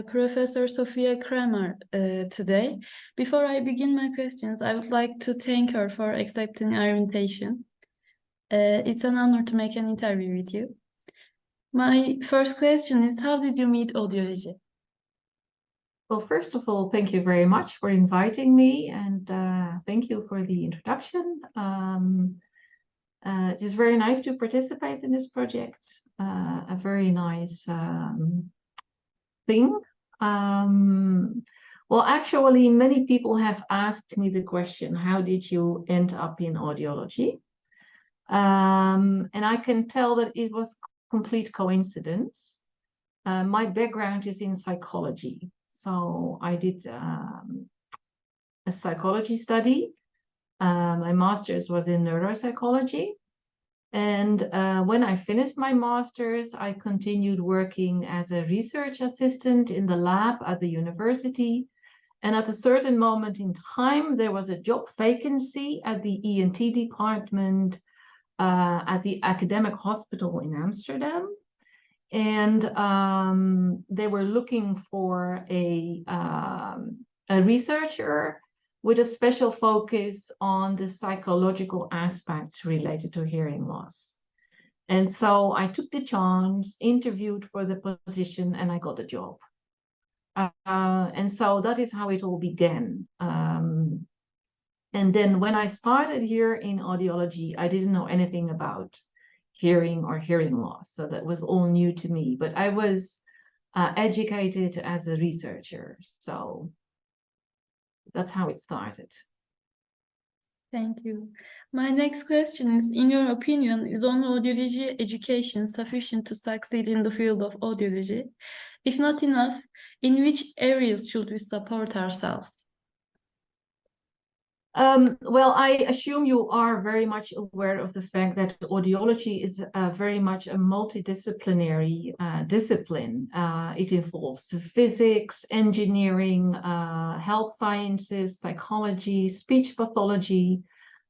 Professor Sophia Kramer today. Before I begin my questions, I would like to thank her for accepting our invitation. It's an honor to make an interview with you. My first question is, how did you meet audiology? Well, first of all, thank you very much for inviting me, and thank you for the introduction. It is very nice to participate in this project, a very nice thing. Well, actually, many people have asked me the question, how did you end up in audiology? And I can tell that it was complete coincidence. My background is in psychology. So I did a psychology study. My master's was in neuropsychology. And when I finished my master's, I continued working as a research assistant in the lab at the university. And at a certain moment in time, there was a job vacancy at the ENT department at the academic hospital in Amsterdam. And they were looking for a researcher with a special focus on the psychological aspects related to hearing loss. And so I took the chance, interviewed for the position, and I got the job. And so that is how it all began. And then when I started here in audiology, I didn't know anything about hearing or hearing loss. So that was all new to me, but I was educated as a researcher. So that's how it started. Thank you. My next question is, in your opinion, is audiology education sufficient to succeed in the field of audiology? If not enough, in which areas should we support ourselves? Well, I assume you are very much aware of the fact that audiology is very much a multidisciplinary discipline. It involves physics, engineering, health sciences, psychology, speech pathology,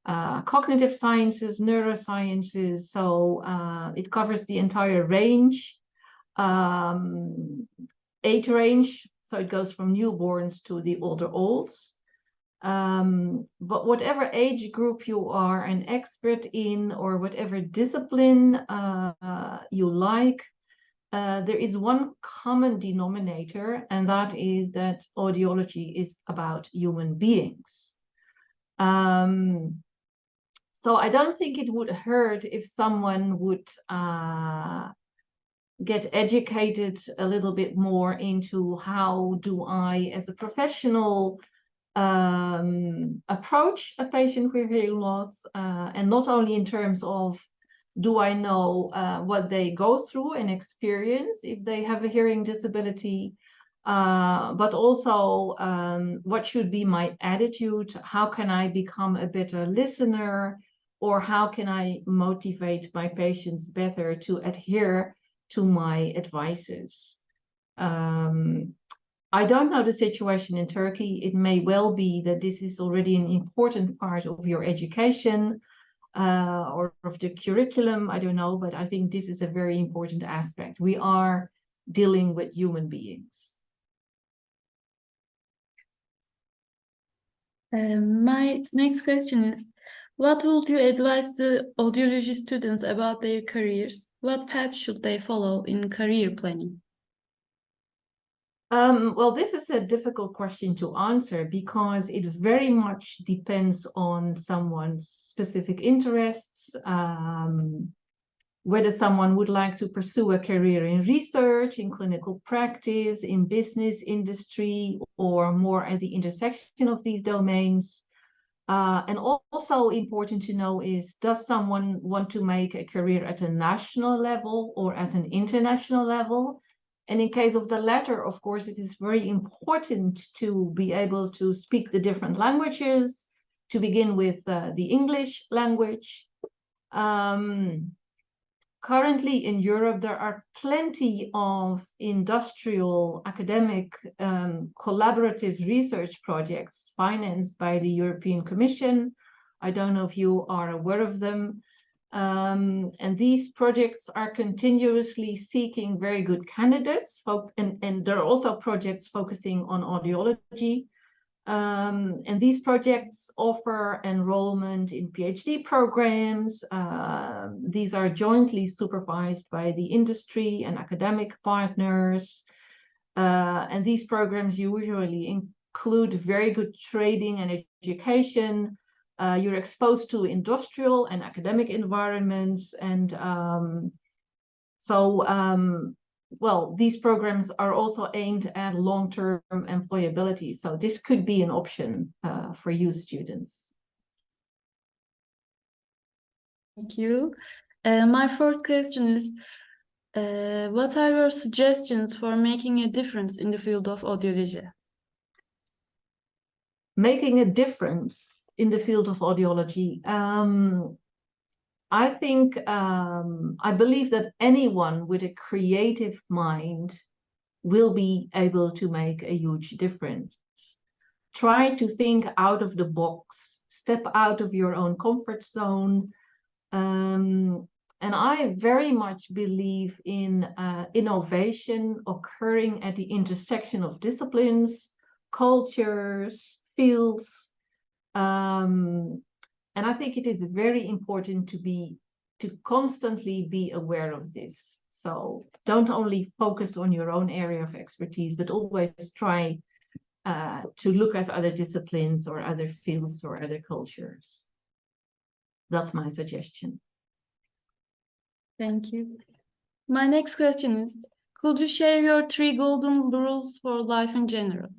cognitive sciences, neurosciences. So it covers the entire range, age range. So it goes from newborns to the olds. But whatever age group you are an expert in, or whatever discipline you like, there is one common denominator, and that is that audiology is about human beings. So I don't think it would hurt if someone would get educated a little bit more into how do I, as a professional, approach a patient with hearing loss, and not only in terms of do I know what they go through and experience if they have a hearing disability, but also what should be my attitude, how can I become a better listener, or how can I motivate my patients better to adhere to my advices. I don't know the situation in Turkey. It may well be that this is already an important part of your education or of the curriculum. I don't know, but I think this is a very important aspect. We are dealing with human beings. My next question is, what would you advise the audiology students about their careers? What path should they follow in career planning? Well, this is a difficult question to answer because it very much depends on someone's specific interests, whether someone would like to pursue a career in research, in clinical practice, in business, industry, or more at the intersection of these domains. And also important to know is, does someone want to make a career at a national level or at an international level? And in case of the latter, of course, it is very important to be able to speak the different languages, to begin with the English language. Currently in Europe, there are plenty of industrial, academic, collaborative research projects financed by the European Commission. I don't know if you are aware of them. And these projects are continuously seeking very good candidates, and there are also projects focusing on audiology. And these projects offer enrollment in PhD programs. These are jointly supervised by the industry and academic partners. And these programs usually include very good training and education. You're exposed to industrial and academic environments. And well, these programs are also aimed at long-term employability. So this could be an option for you students. Thank you. My fourth question is, what are your suggestions for making a difference in the field of audiology? Making a difference in the field of audiology. I think, I believe that anyone with a creative mind will be able to make a huge difference. Try to think out of the box, step out of your own comfort zone. And I very much believe in innovation occurring at the intersection of disciplines, cultures, fields. And I think it is very important to constantly be aware of this. So don't only focus on your own area of expertise, but always try to look at other disciplines or other fields or other cultures. That's my suggestion. Thank you. My next question is, could you share your 3 golden rules for life in general?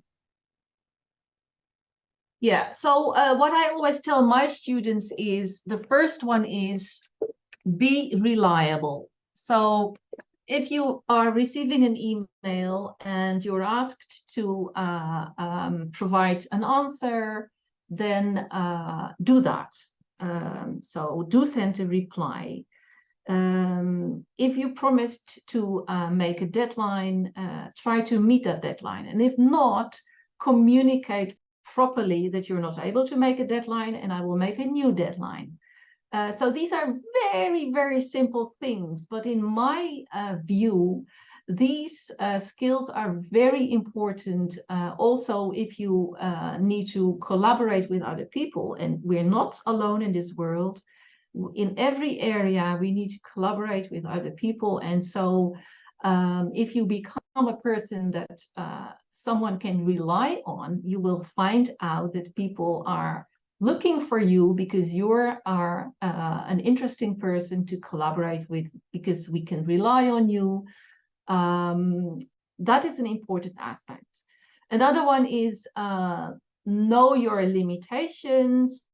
Yeah, so what I always tell my students is, the first one is be reliable. So if you are receiving an email and you're asked to provide an answer, then do that. So do send a reply. If you promised to make a deadline, try to meet that deadline. And if not, communicate properly that you're not able to make a deadline, and I will make a new deadline. So these are very, very simple things, but in my view, these skills are very important also if you need to collaborate with other people, and we're not alone in this world. In every area, we need to collaborate with other people, and so if you become a person that someone can rely on, you will find out that people are looking for you because you are an interesting person to collaborate with, because we can rely on you. That is an important aspect. Another one is know your limitations.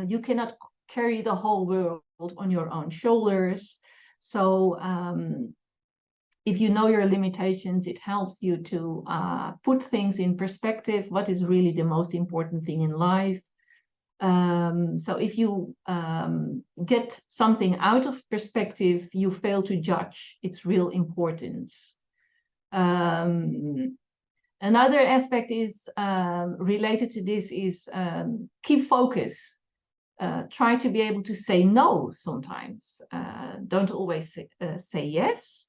You cannot carry the whole world on your own shoulders. So if you know your limitations, it helps you to put things in perspective. What is really the most important thing in life? So if you get something out of perspective, you fail to judge its real importance. Another aspect is related to this is keep focus. Try to be able to say no sometimes. Don't always say yes.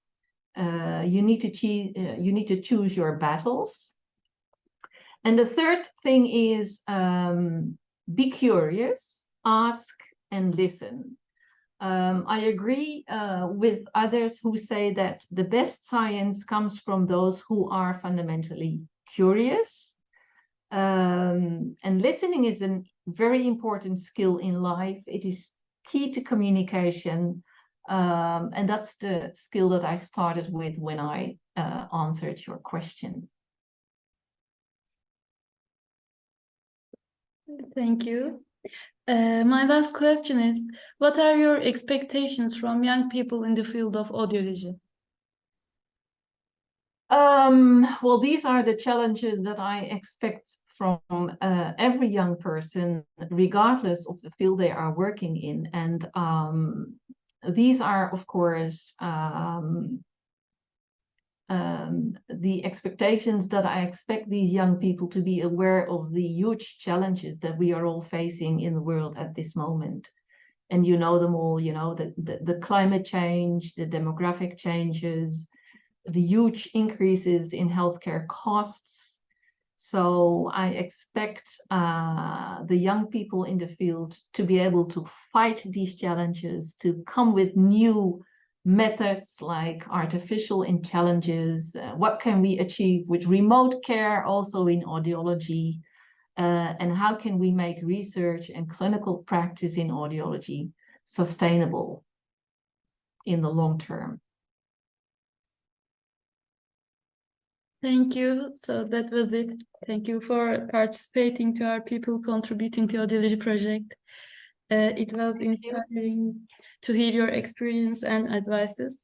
You need to choose your battles. And the third thing is be curious, ask, and listen. I agree with others who say that the best science comes from those who are fundamentally curious. And listening is a very important skill in life. It is key to communication. And that's the skill that I started with when I answered your question. Thank you. My last question is, what are your expectations from young people in the field of audiology? Well, these are the challenges that I expect from every young person, regardless of the field they are working in. And these are, of course, the expectations that I expect these young people to be aware of the huge challenges that we are all facing in the world at this moment. and you know them all, you know, the climate change, the demographic changes, the huge increases in healthcare costs. So I expect the young people in the field to be able to fight these challenges, to come with new methods like artificial intelligence. What can we achieve with remote care also in audiology? And how can we make research and clinical practice in audiology sustainable in the long term? Thank you. So that was it. Thank you for participating to our people contributing to Audiology project. It was inspiring to hear your experience and advices.